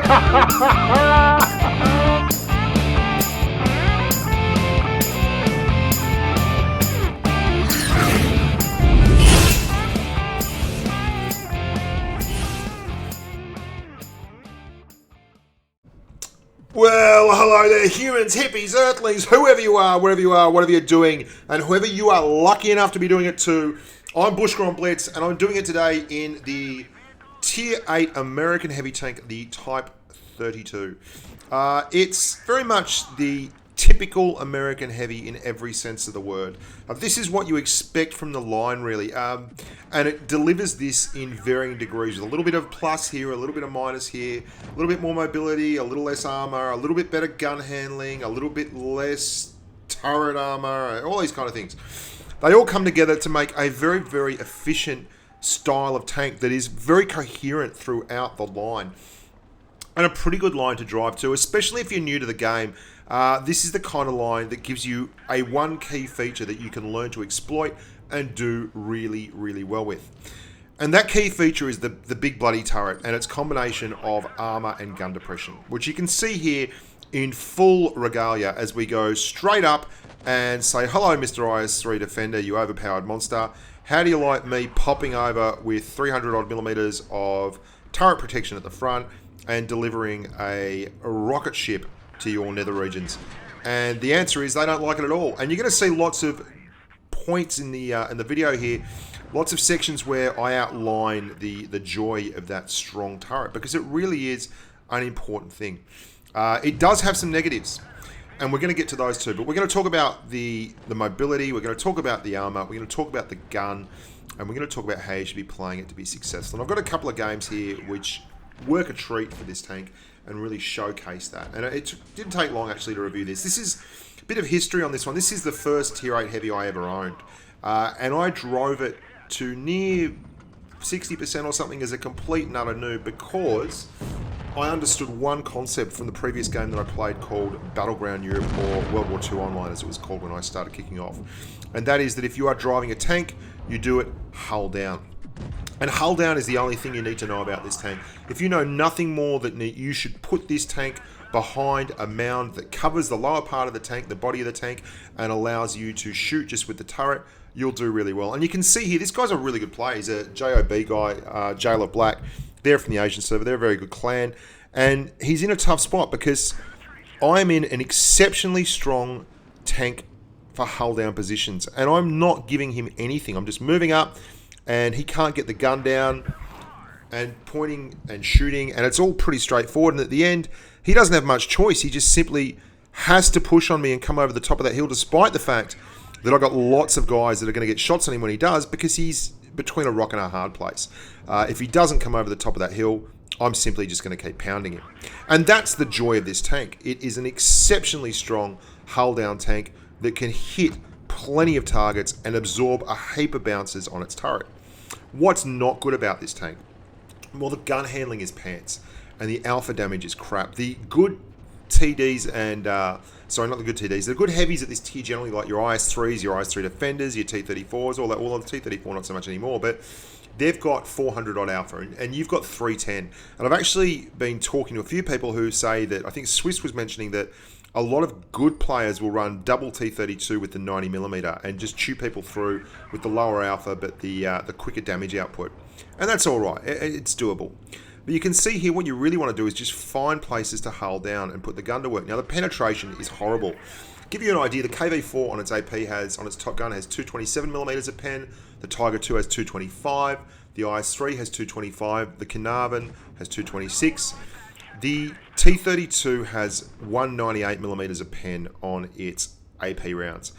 Well, hello there, humans, hippies, earthlings, whoever you are, wherever you are, whatever you're doing, and whoever you are lucky enough to be doing it too. I'm Bushka on Blitz, and I'm doing it today in the Tier 8 American heavy tank, the Type 32. It's very much the typical American heavy in every sense of the word. This is what you expect from the line, really, and it delivers this in varying degrees. A little bit of plus here, a little bit of minus here, a little bit more mobility, a little less armor, a little bit better gun handling, a little bit less turret armor, all these kind of things. They all come together to make a very, very efficient style of tank that is very coherent throughout the line. And a pretty good line to drive to, especially if you're new to the game. This is the kind of line that gives you a one key feature that you can learn to exploit and do really, really well with. And that key feature is the big bloody turret and its combination of armor and gun depression, which you can see here in full regalia as we go straight up and say, hello, Mr. IS-3 Defender, you overpowered monster. How do you like me popping over with 300 odd millimeters of turret protection at the front and delivering a rocket ship to your nether regions? And the answer is they don't like it at all. And you're going to see lots of points in the video here, lots of sections where I outline the joy of that strong turret, because it really is an important thing. It does have some negatives, and we're going to get to those too, but we're going to talk about the mobility, we're going to talk about the armor, we're going to talk about the gun, and we're going to talk about how you should be playing it to be successful. And I've got a couple of games here which work a treat for this tank and really showcase that. And it didn't take long actually to review this. This is a bit of history on this one. This is the first Tier 8 heavy I ever owned. And I drove it to near 60% or something as a complete and utter noob, because I understood one concept from the previous game that I played called Battleground Europe, or World War II Online as it was called when I started kicking off. And that is that if you are driving a tank, you do it hull down. And hull down is the only thing you need to know about this tank. If you know nothing more, that you should put this tank behind a mound that covers the lower part of the tank, the body of the tank, and allows you to shoot just with the turret, you'll do really well. And you can see here, this guy's a really good player. He's a JOB guy, Jailer Black. They're from the Asian server. They're a very good clan. And he's in a tough spot because I'm in an exceptionally strong tank for hull down positions. And I'm not giving him anything. I'm just moving up, and he can't get the gun down and pointing and shooting, and it's all pretty straightforward. And at the end, he doesn't have much choice. He just simply has to push on me and come over the top of that hill, despite the fact that I've got lots of guys that are going to get shots on him when he does, because he's between a rock and a hard place. If he doesn't come over the top of that hill, I'm simply just going to keep pounding him. And that's the joy of this tank. It is an exceptionally strong hull down tank that can hit plenty of targets and absorb a heap of bounces on its turret. What's not good about this tank? Well, the gun handling is pants, and the alpha damage is crap. The good TDs and, sorry, not the good TDs, the good heavies at this tier generally, like your IS-3s, your IS-3 Defenders, your T-34s, all that. Well, on the T-34 not so much anymore, but they've got 400 odd alpha, and you've got 310. And I've actually been talking to a few people who say that, I think Swiss was mentioning that a lot of good players will run double T-32 with the 90mm and just chew people through with the lower alpha but the quicker damage output. And that's all right. It's doable. But you can see here what you really want to do is just find places to hull down and put the gun to work. Now, the penetration is horrible. Give you an idea, the KV-4 on its AP has, on its top gun, has 227mm of pen. The Tiger 2 has 225. The IS-3 has 225. The Carnarvon has 226. The T-32 has 198mm of pen on its AP rounds.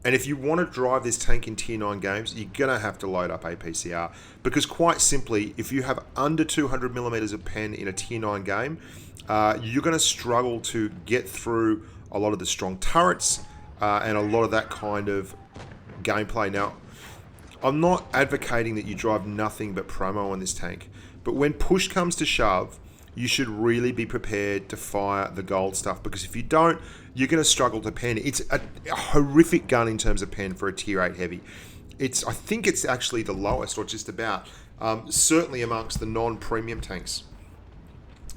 And if you want to drive this tank in Tier 9 games, you're going to have to load up APCR. Because quite simply, if you have under 200mm of pen in a Tier 9 game, you're going to struggle to get through a lot of the strong turrets and a lot of that kind of gameplay. Now, I'm not advocating that you drive nothing but promo on this tank. But when push comes to shove, you should really be prepared to fire the gold stuff, because if you don't, you're going to struggle to pen. It's a horrific gun in terms of pen for a Tier 8 heavy. I think it's actually the lowest, or just about, certainly amongst the non-premium tanks.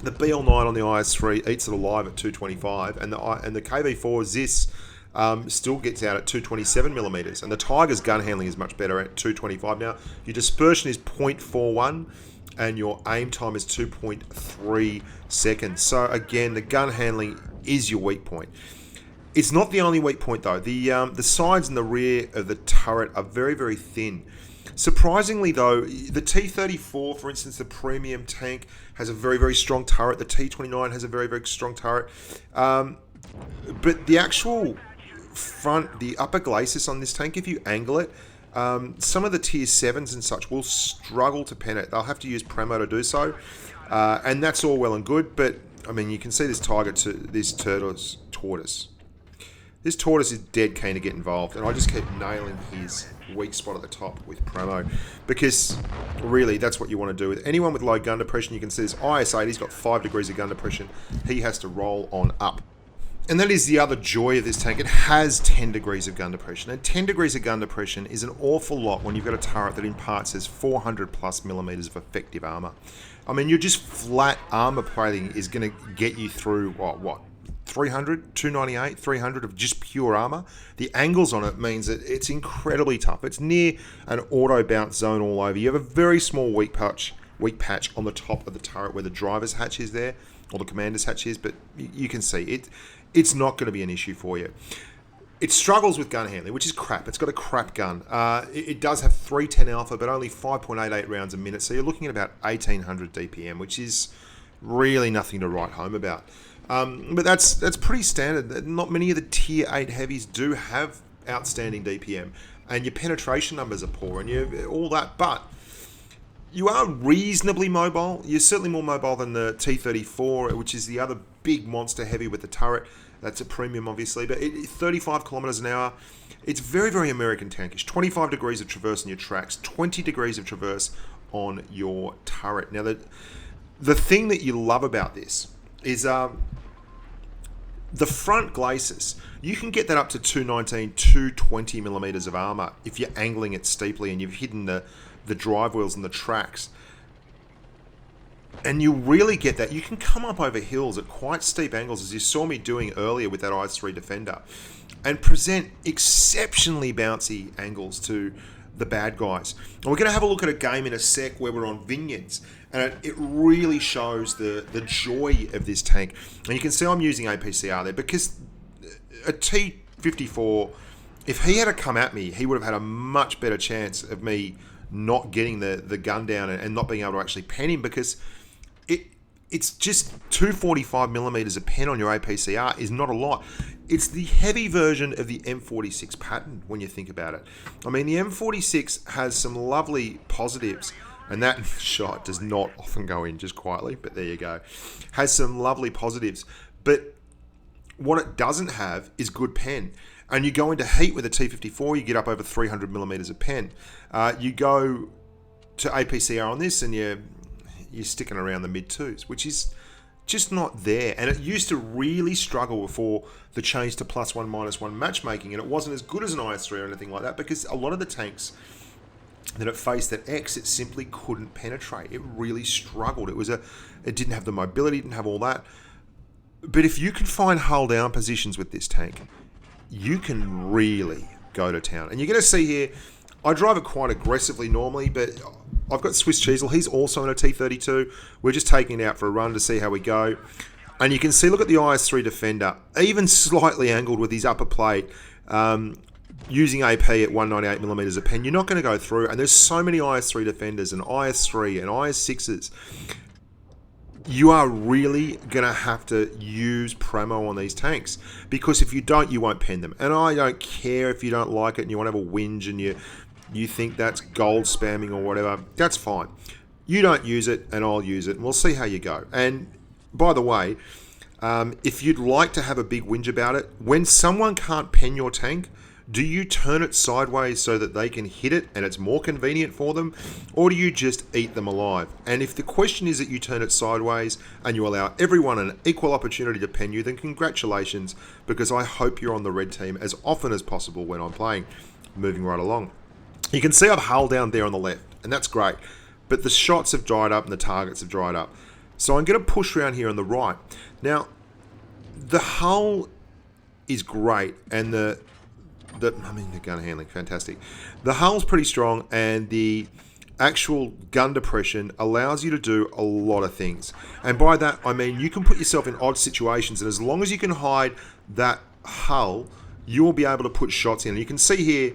The BL9 on the IS3 eats it alive at 225, and the KV4 Zis still gets out at 227 millimeters, and the Tiger's gun handling is much better at 225. Now, your dispersion is 0.41, and your aim time is 2.3 seconds. So again, the gun handling is your weak point. It's not the only weak point though. The sides and the rear of the turret are very, very thin. Surprisingly though, the T-34, for instance, the premium tank, has a very, very strong turret. The T-29 has a very, very strong turret. But the actual front, the upper glacis on this tank, if you angle it, some of the tier 7s and such will struggle to pen it. They'll have to use Premo to do so. And that's all well and good, but I mean, you can see this tortoise. This tortoise is dead keen to get involved, and I just keep nailing his weak spot at the top with Premo, because really that's what you want to do with anyone with low gun depression. You can see this IS-8, he's got 5 degrees of gun depression. He has to roll on up. And that is the other joy of this tank. It has 10 degrees of gun depression, and 10 degrees of gun depression is an awful lot when you've got a turret that in parts has 400 plus millimeters of effective armor. I mean, you're just flat armor plating is going to get you through what 300, 298, 300 of just pure armor. The angles on it means that it's incredibly tough. It's near an auto bounce zone all over. You have a very small weak patch on the top of the turret where the driver's hatch is there, or the commander's hatch is, but you can see it. It's not going to be an issue for you. It struggles with gun handling, which is crap. It's got a crap gun. It does have 310 alpha, but only 5.88 rounds a minute, so you're looking at about 1800 DPM, which is really nothing to write home about. But that's pretty standard. Not many of the tier 8 heavies do have outstanding DPM, and your penetration numbers are poor, and you all that. But you are reasonably mobile. You're certainly more mobile than the T-34, which is the other big monster heavy with the turret. That's a premium, obviously, but 35 kilometers an hour. It's very, very American tankish. 25 degrees of traverse on your tracks, 20 degrees of traverse on your turret. Now, the thing that you love about this is the front glacis. You can get that up to 219, 220 millimeters of armor if you're angling it steeply and you've hidden the drive wheels and the tracks. And you really get that. You can come up over hills at quite steep angles, as you saw me doing earlier with that IS-3 Defender, and present exceptionally bouncy angles to the bad guys. And we're going to have a look at a game in a sec where we're on vineyards, and it really shows the joy of this tank. And you can see I'm using APCR there, because a T-54, if he had to come at me, he would have had a much better chance of me not getting the gun down and not being able to actually pen him, because it's just 245 millimeters of pen on your APCR is not a lot. It's the heavy version of the M46 pattern when you think about it. I mean, the M46 has some lovely positives, and that shot does not often go in just quietly, but there you go. Has some lovely positives, but what it doesn't have is good pen. And you go into heat with a T-54, you get up over 300 millimeters of pen. You go to APCR on this, and you're sticking around the mid-2s, which is just not there. And it used to really struggle before the change to +1, -1 matchmaking, and it wasn't as good as an IS-3 or anything like that, because a lot of the tanks that it faced at X, it simply couldn't penetrate. It really struggled. It didn't have the mobility, didn't have all that. But if you can find hull down positions with this tank, you can really go to town. And you're going to see here, I drive it quite aggressively normally, but I've got Swiss Cheezel. He's also in a T-32. We're just taking it out for a run to see how we go. And you can see, look at the IS-3 Defender, even slightly angled with his upper plate, using AP at 198 millimeters of pen. You're not going to go through. And there's so many IS-3 Defenders and IS-3 and IS-6s. You are really going to have to use Premo on these tanks, because if you don't, you won't pen them. And I don't care if you don't like it and you want to have a whinge and you think that's gold spamming or whatever. That's fine. You don't use it and I'll use it, and we'll see how you go. And by the way, if you'd like to have a big whinge about it, when someone can't pen your tank, do you turn it sideways so that they can hit it and it's more convenient for them? Or do you just eat them alive? And if the question is that you turn it sideways and you allow everyone an equal opportunity to pen you, then congratulations, because I hope you're on the red team as often as possible when I'm playing. Moving right along. You can see I've hull down there on the left, and that's great. But the shots have dried up and the targets have dried up. So I'm going to push around here on the right. Now, the hull is great, and the gun handling, fantastic. The hull's pretty strong, and the actual gun depression allows you to do a lot of things. And by that, I mean you can put yourself in odd situations, and as long as you can hide that hull, you will be able to put shots in. And you can see here,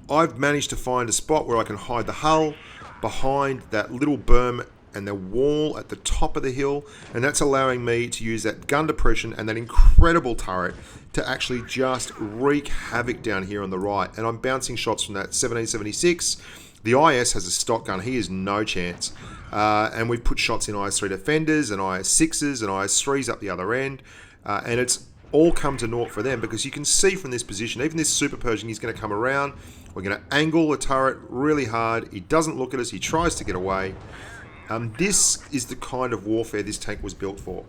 I've managed to find a spot where I can hide the hull behind that little berm and the wall at the top of the hill, and that's allowing me to use that gun depression and that incredible turret to actually just wreak havoc down here on the right. And I'm bouncing shots from that 1776. The IS has a stock gun. He has no chance. And we've put shots in IS-3 defenders and IS-6s and IS-3s up the other end. And it's all come to naught for them, because you can see from this position, even this Super Pershing, he's going to come around. We're going to angle the turret really hard. He doesn't look at us. He tries to get away. This is the kind of warfare this tank was built for.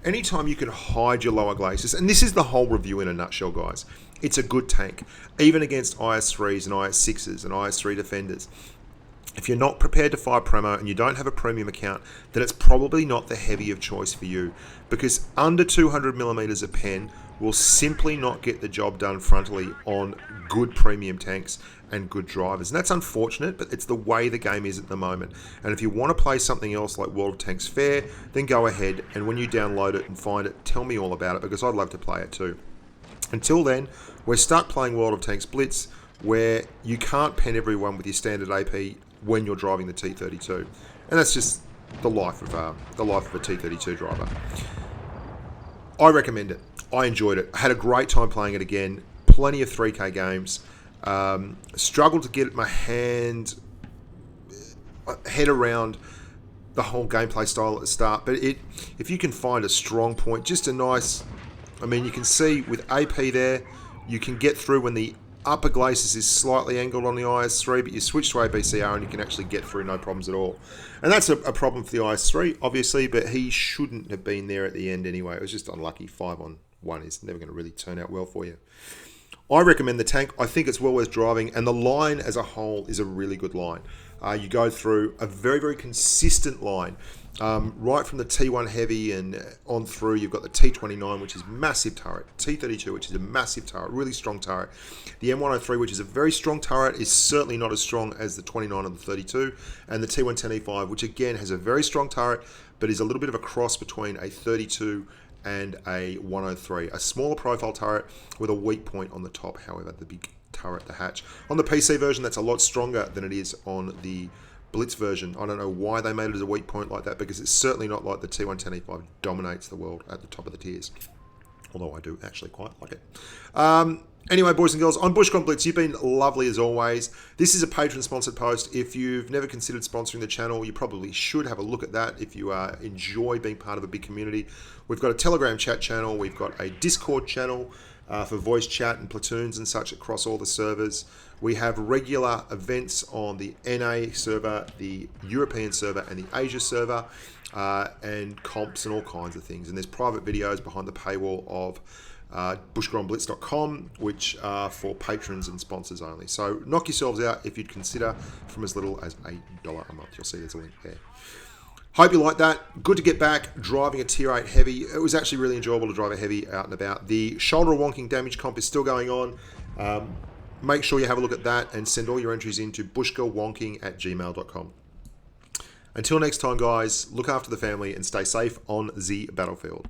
Anytime you can hide your lower glacis, and this is the whole review in a nutshell, guys. It's a good tank, even against IS-3s and IS-6s and IS-3 defenders. If you're not prepared to fire promo and you don't have a premium account, then it's probably not the heavy of choice for you, because under 200mm of pen will simply not get the job done frontally on good premium tanks and good drivers. And that's unfortunate, but it's the way the game is at the moment. And if you want to play something else like World of Tanks Fair, then go ahead, and when you download it and find it, tell me all about it, because I'd love to play it too. Until then, we're stuck playing World of Tanks Blitz, where you can't pen everyone with your standard AP when you're driving the T32, and that's just the life of a T32 driver. I recommend it. I enjoyed it. I had a great time playing it again. Plenty of 3K games. Struggled to get my head around the whole gameplay style at the start, but if you can find a strong point, just a nice, I mean, you can see with AP there, you can get through when the upper glacis is slightly angled on the IS-3, but you switch to ABCR and you can actually get through no problems at all. And that's a problem for the IS-3, obviously, but he shouldn't have been there at the end anyway. It was just unlucky. 5-on-1 is never going to really turn out well for you. I recommend the tank. I think it's well worth driving, and the line as a whole is a really good line. You go through a very, very consistent line. Right from the T1 heavy and on through, you've got the T29, which is massive turret, T32, which is a massive turret, really strong turret. The M103, which is a very strong turret, is certainly not as strong as the 29 and the 32, and the T110E5, which again has a very strong turret, but is a little bit of a cross between a 32 and a 103, a smaller profile turret with a weak point on the top. However, the big turret, the hatch. On the PC version, that's a lot stronger than it is on the Blitz version. I don't know why they made it as a weak point like that, because it's certainly not like the T110E5 dominates the world at the top of the tiers. Although I do actually quite like it. Anyway, boys and girls, I'm Bushka on Blitz. You've been lovely as always. This is a patron-sponsored post. If you've never considered sponsoring the channel, you probably should have a look at that if you enjoy being part of a big community. We've got a Telegram chat channel. We've got a Discord channel for voice chat and platoons and such across all the servers. We have regular events on the NA server, the European server, and the Asia server, and comps and all kinds of things. And there's private videos behind the paywall of bushkaonblitz.com, which are for patrons and sponsors only. So knock yourselves out if you'd consider from as little as $8 a month. You'll see there's a link there. Hope you like that. Good to get back driving a tier 8 heavy. It was actually really enjoyable to drive a heavy out and about. The shoulder wonking damage comp is still going on. Make sure you have a look at that and send all your entries into bushkawonking@gmail.com. Until next time, guys, look after the family and stay safe on the battlefield.